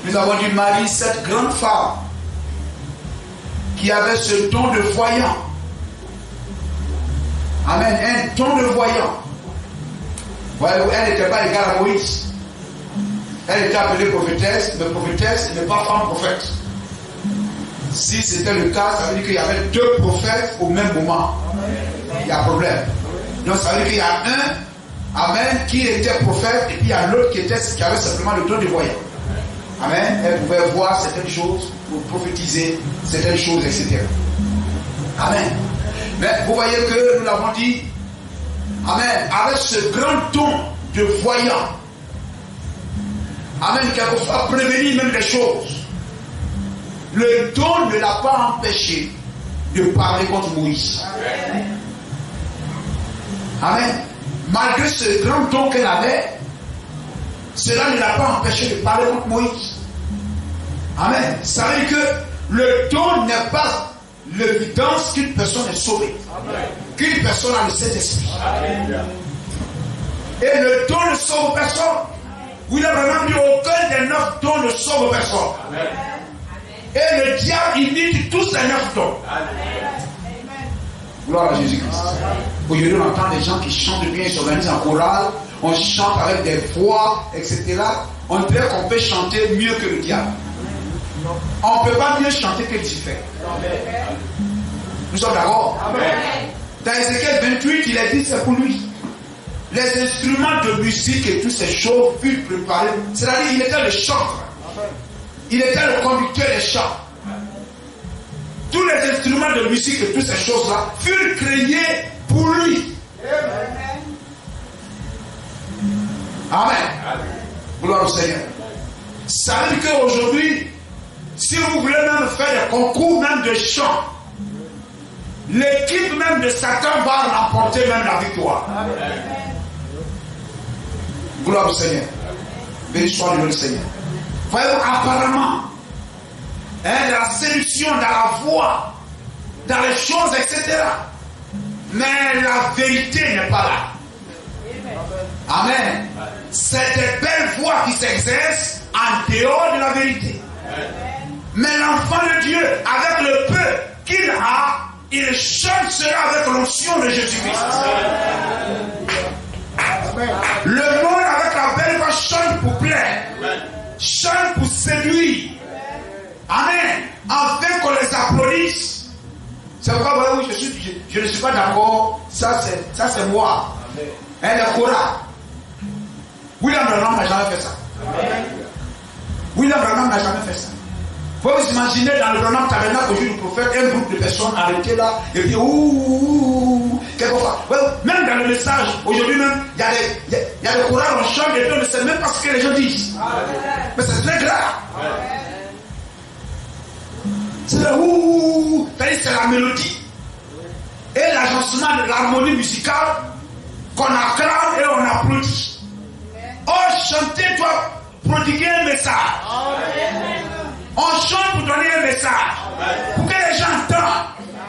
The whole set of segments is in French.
Nous avons dit Marie, cette grande femme qui avait ce don de voyant. Amen. Un don de voyant. Elle n'était pas égale à Moïse. Elle était appelée prophétesse, mais prophétesse n'est pas femme prophète. Si c'était le cas, ça veut dire qu'il y avait deux prophètes au même moment. Il y a un problème. Donc ça veut dire qu'il y a un, amen, qui était prophète, et puis il y a l'autre qui avait simplement le don de voyant. Amen. Elle pouvait voir certaines choses, pour prophétiser certaines choses, etc. Amen. Mais vous voyez que nous l'avons dit, amen, avec ce grand don de voyant, amen, quelquefois prévenir même des choses. Le don ne l'a pas empêché de parler contre Moïse. Amen. Malgré ce grand don qu'elle avait, cela ne l'a pas empêché de parler contre Moïse. Amen. Ça veut dire que le don n'est pas l'évidence qu'une personne est sauvée. Qu'une personne a le Saint-Esprit. Et le don ne sauve personne. Il a vraiment dit aucun des 9 dons ne sauve personne. Et le diable imite tous ces 9 dons. Gloire à Jésus-Christ. Aujourd'hui, on entend des gens qui chantent bien, ils s'organisent en chorale, on chante avec des voix, etc. On dirait qu'on peut chanter mieux que le diable. On ne peut pas mieux chanter que Lucifer. Nous sommes d'accord? Dans Ézéchiel 28, il a dit c'est pour lui. Les instruments de musique et toutes ces choses furent préparés. C'est-à-dire il était le chanteur. Il était le conducteur des chants. Tous les instruments de musique et toutes ces choses-là furent créés pour lui. Amen. Gloire au Seigneur. Ça veut dire qu'aujourd'hui, si vous voulez même faire des concours même de chant, l'équipe même de Satan va remporter même la victoire. Gloire au Seigneur. Béni soit le nom du Seigneur. Voyez, apparemment, dans la séduction, dans la voix, dans les choses, etc. Mais la vérité n'est pas là. Amen. C'est des belles voix qui s'exercent en dehors de la vérité. Mais l'enfant de Dieu, avec le peu qu'il a, il chante cela avec l'onction de Jésus-Christ. Le monde avec la belle voix chante pour plaire, chante pour séduire. Amen. Afin qu'on les applaudisse. C'est pourquoi oui, je ne suis pas d'accord. Ça c'est moi. Elle est Cora. William Branham n'a jamais fait ça. William Branham n'a jamais fait ça. Vous pouvez vous imaginer dans le Branham Tabernacle au jour du prophète, un groupe de personnes arrêtées là, et puis quelquefois. Même dans le message, aujourd'hui même, il y a des chorales, on chante et puis on ne sait même pas ce que les gens disent. Mais c'est très grave. C'est c'est la mélodie et l'agencement de l'harmonie musicale qu'on acclame et on applaudit. Oh, chanter doit prodiguer un message. On chante pour donner un message. Pour que les gens entendent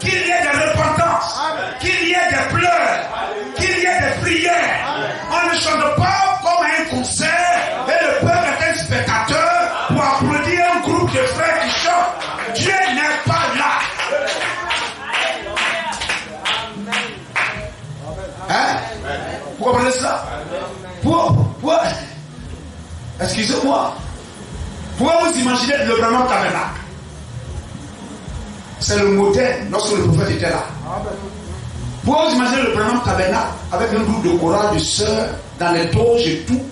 qu'il y ait de repentance, qu'il y ait des pleurs, qu'il y ait des prières. On ne chante pas comme un concert et le peuple est un spectateur pour applaudir un groupe de frères qui chantent. Dieu n'est pas là. Hein? Vous comprenez ça? Excusez-moi. Pouvez vous imaginer le Branham Tabernacle? C'est le modèle lorsque le prophète était là. Pouvez vous imaginer le Branham Tabernacle avec un groupe de chorales de sœurs dans les doges et tout,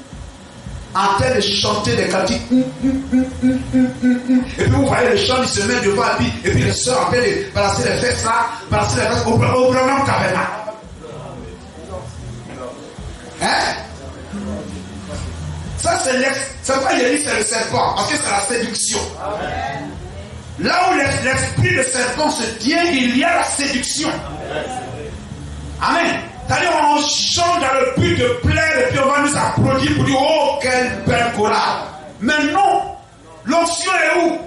en train de chanter des cantiques. Et puis vous voyez le chant, il se met devant et puis les sœurs en train de balancer les fesses là, balancer les fesses au Branham Tabernacle. Hein? Ça c'est pas Élie, c'est le serpent, parce que c'est la séduction. Là où l'esprit de serpent se tient, il y a la séduction. Amen. C'est-à-dire on chante dans le but de plaire et puis on va nous applaudir pour dire oh quelle belle chorale. Mais non, l'onction est où?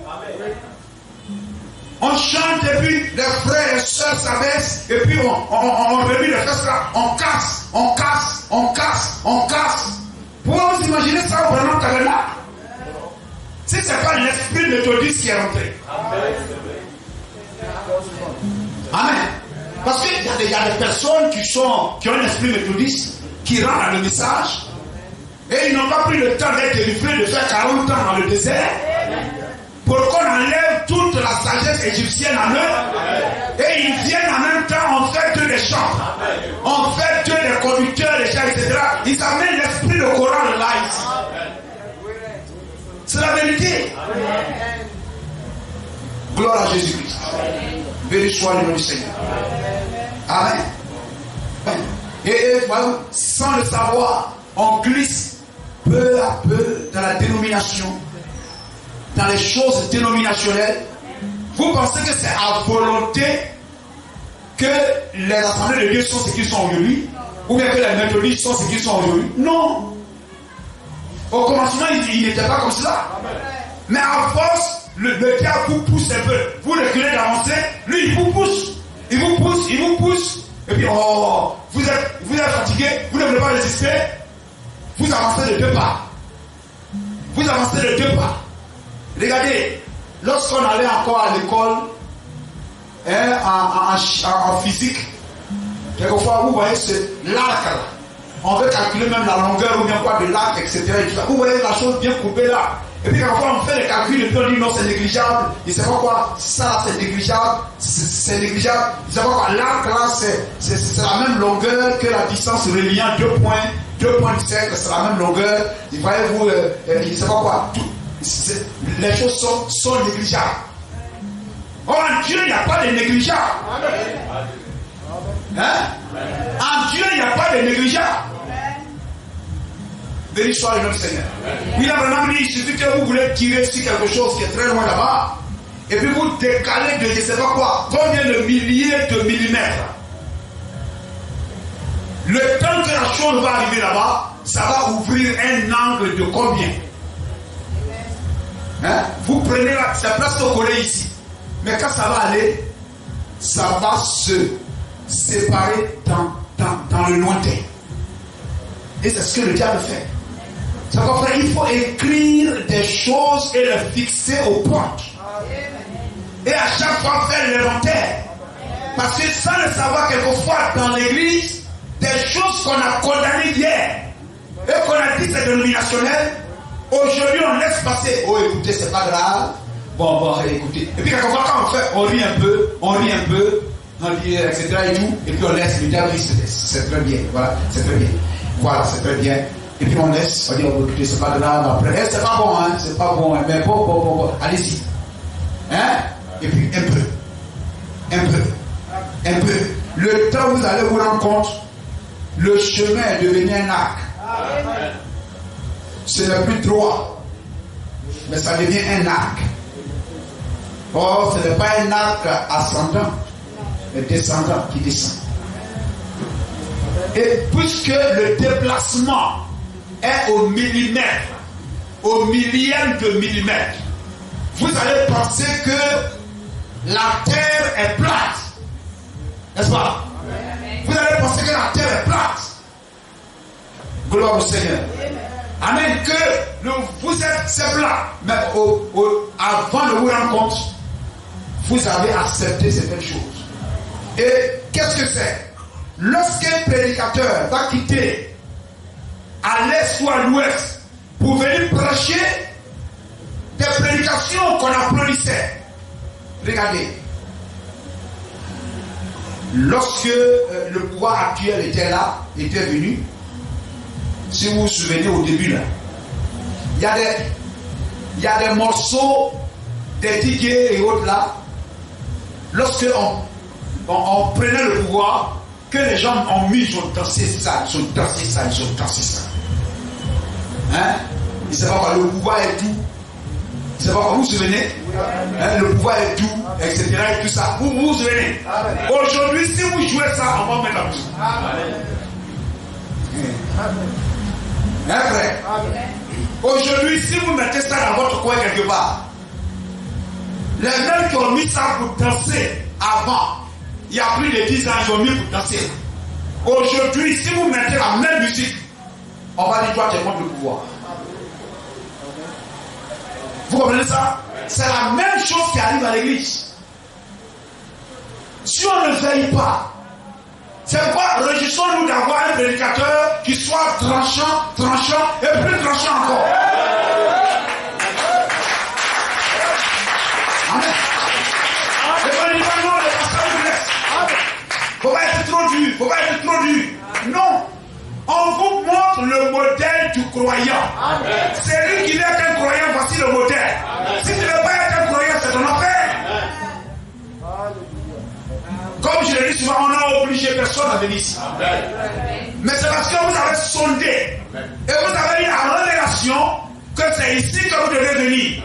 On chante et puis les frères et les sœurs s'abaissent et puis on remet les fesses là, on casse. Pouvez-vous imaginer ça au Branham Tabernacle? Si ce n'est pas l'esprit méthodiste qui est rentré. Amen. Parce qu'il y a des personnes qui ont un esprit méthodiste, qui rentrent dans le message, et ils n'ont pas pris le temps d'être délivrés, de faire 40 ans dans le désert, pour qu'on enlève toute la sagesse égyptienne en eux, et ils viennent en même temps, on fait Dieu des chants, on fait Dieu des conducteurs, des chants, etc. Ils amènent l'esprit de Coran là ici. C'est la vérité. Gloire à Jésus-Christ. Béni soit le nom du Seigneur. Amen. Et sans le savoir, on glisse peu à peu dans la dénomination, dans les choses dénominationnelles. Vous pensez que c'est à volonté que les assemblées de Dieu sont ce qu'ils sont aujourd'hui, ou bien que les méthodistes sont ce qu'ils sont aujourd'hui? Non. Au commencement, il n'était pas comme cela. Mais à force, le diable vous pousse un peu. Vous reculez d'avancer, lui il vous pousse. Il vous pousse, il vous pousse. Et puis, oh, vous êtes fatigué, vous ne voulez pas résister. Vous avancez de 2 pas. Vous avancez de 2 pas. Regardez, lorsqu'on allait encore à l'école, en physique, quelquefois vous voyez l'arc là. On veut calculer même la longueur ou bien quoi de l'arc, etc. Vous voyez la chose bien coupée là. Et puis quand on fait les calculs, et puis on dit non, c'est négligeable. Il ne sait pas quoi, ça c'est négligeable, c'est négligeable. Il ne sait pas quoi, l'arc là, c'est la même longueur que la distance reliant 2 points du cercle, c'est la même longueur. Et voyez-vous, il ne sait pas quoi. Les choses sont négligeables. Or, en Dieu, il n'y a pas de négligeable. Hein? En Dieu, il n'y a pas de négligeable. Béni soit le nom du Seigneur. Oui, là, vraiment, il suffit que vous voulez tirer sur quelque chose qui est très loin là-bas, et puis vous décalez de je ne sais pas quoi, combien de milliers de millimètres. Le temps que la chose va arriver là-bas, ça va ouvrir un angle de combien? Hein? Vous prenez là, c'est presque collé ici. Mais quand ça va aller, ça va se séparer dans le lointain. Et c'est ce que le diable fait. Ça va faire, il faut écrire des choses et les fixer au point. Et à chaque fois faire l'inventaire. Parce que sans le savoir, quelquefois dans l'église, des choses qu'on a condamnées hier et qu'on a dit c'est dénominationnel, aujourd'hui on laisse passer. Oh écoutez, c'est pas grave. Bon, écoutez. Et puis quelquefois quand on fait, on rit un peu, on dit, etc. et tout, et puis on laisse le diable, c'est très bien, voilà, c'est très bien. Voilà, c'est très bien. Et puis on laisse, on dit, oh, écoutez, c'est pas grave, après, c'est pas bon, hein, c'est pas bon, mais bon, allez-y. Hein? Et puis un peu. Le temps où vous allez vous rendre compte, le chemin est devenu un arc. Ce n'est plus droit, mais ça devient un arc. Or, ce n'est pas un arc ascendant, mais descendant qui descend. Et puisque le déplacement est au millimètre, au millième de millimètre, vous allez penser que la terre est plate. N'est-ce pas? Vous allez penser que la terre est plate. Gloire au Seigneur. Amen. Que vous êtes, c'est plat. Mais avant de vous rendre compte, vous avez accepté certaines choses. Et qu'est-ce que c'est? Lorsqu'un prédicateur va quitter à l'est ou à l'ouest pour venir prêcher des prédications qu'on applaudissait, regardez, lorsque le pouvoir actuel était là, était venu, si vous vous souvenez au début là, il y a des morceaux des DJ et autres là, lorsque on prenait le pouvoir, que les gens ont mis, ils ont dansé ça. Hein? Ils ne savent pas quoi, le pouvoir est doux. Ils ne savent pas quoi, vous vous souvenez? Hein? Le pouvoir est doux, etc. et tout ça. Vous vous souvenez? Aujourd'hui, si vous jouez ça, on va mettre la musique. Hein, frère? Aujourd'hui, si vous mettez ça dans votre coin quelque part, les mêmes qui ont mis ça pour danser avant, il y a plus de 10 ans, ils ont mis pour danser. Aujourd'hui, si vous mettez la même musique, on va dire toi, tu es contre le pouvoir. Vous comprenez ça? C'est la même chose qui arrive à l'église. Si on ne veille pas, c'est pourquoi réjouissons-nous d'avoir un prédicateur qui soit tranchant et plus tranchant encore. Amen. Faut pas être trop dur, faut pas être trop dur. Non, on vous montre le modèle du croyant. C'est lui qui n'est qu'un croyant, voici le modèle. Si tu ne veux pas être un croyant, c'est ton affaire. Comme je le dis souvent, on n'a obligé personne à venir ici. Mais c'est parce que vous avez sondé et vous avez eu la révélation que c'est ici que vous devez venir.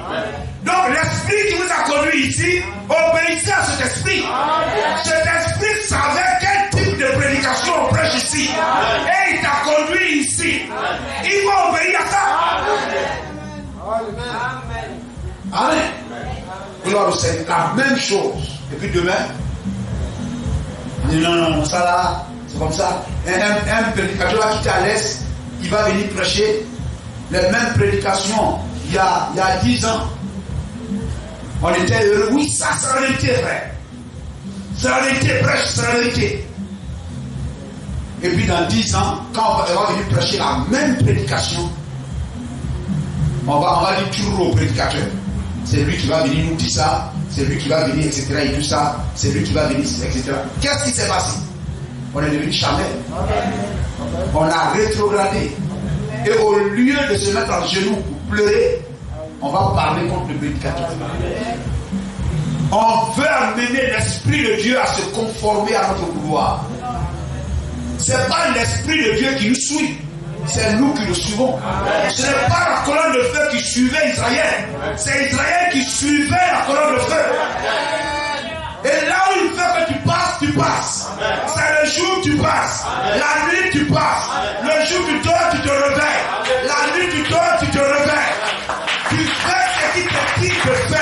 Donc l'esprit qui vous a conduit ici, obéissez à cet esprit. Cet esprit savait quel type de prédication on prêche ici. Et il t'a conduit ici. Il faut obéir à ça. Amen. Gloire au Seigneur. La même chose. Et puis demain, non, ça là, c'est comme ça. Un prédicateur qui est à l'Est, il va venir prêcher les mêmes prédications il y a 10 ans. On était heureux. Oui, ça, c'est la vérité, frère. C'est la vérité, prêche, c'est la vérité. Et puis dans 10 ans, quand on va venir prêcher la même prédication, on va dire toujours au prédicateur. C'est lui qui va venir nous dire ça, c'est lui qui va venir, etc. Et tout ça, c'est lui qui va venir, etc. Qu'est-ce qui s'est passé? On est devenu charnel. On a rétrogradé. Et au lieu de se mettre en genoux pour pleurer, on va parler contre le prédicateur. On veut amener l'Esprit de Dieu à se conformer à notre pouvoir. Ce n'est pas l'Esprit de Dieu qui nous suit, c'est nous qui le suivons. Ce n'est pas la colonne de feu qui suivait Israël, c'est Israël qui suivait la colonne de feu. Et là où il fait que tu passes. C'est le jour tu passes, la nuit tu passes. Le jour tu dors, tu te réveilles. La nuit tu dors, tu te réveilles. Tu fais ce qu'il te dit de faire.